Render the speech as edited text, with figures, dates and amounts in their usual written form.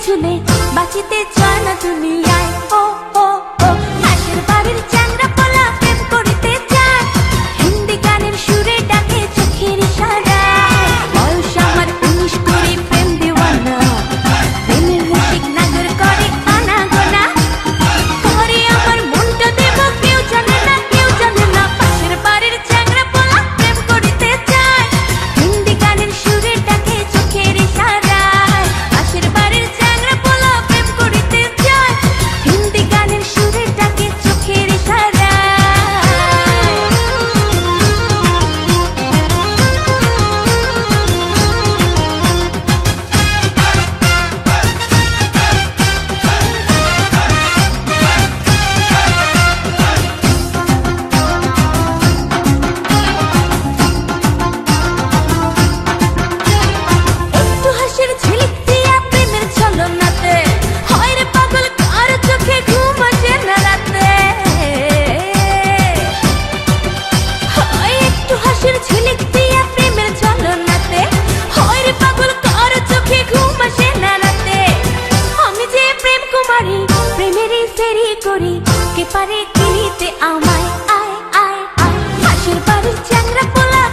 ছুলে বাঁচিতে চায় না দুনিয়ায়। ও ও ও পাশের বাড়ির চ্যাংড়া পোলা প্রেম করিতে চায়, হিন্দি গানের সুরে ডাকে চোখের ইশারায়। বয়স আমার 19 করে প্রেম দিওয়ানা, প্রেমের রসিক নাগর করে আনাগোনা। পরে আমার মনটা দেব কেউ জানে না, কেউ জানে না। পাশের বাড়ির চ্যাংড়া পোলা প্রেম করিতে চায়, হিন্দি গানের সুরে ডাকে চোখের ইশারায়। পাশের বাড়ির চ্যাংড়া পোলা প্রেম করিতে চায়, হিন্দি গানের সুরে ডাকে চোখের ইশারায়। একটু হাসির ঝিলিক দিয়া প্রেমের ছলনাতে হয় রে পাগল, কার চোখে ঘুম আসে না রাতে। হয় একটু হাসির ঝিলিক দিয়া প্রেমের ছলনাতে হয় রে পাগল, কার চোখে ঘুম আসে না রাতে। আমি যে প্রেম কুমারী, প্রেমেরই ফেরি করি, কে পারে কিনিতে আমায়? আয় আয় আয় পাশের বাড়ির চ্যাংড়া পোলা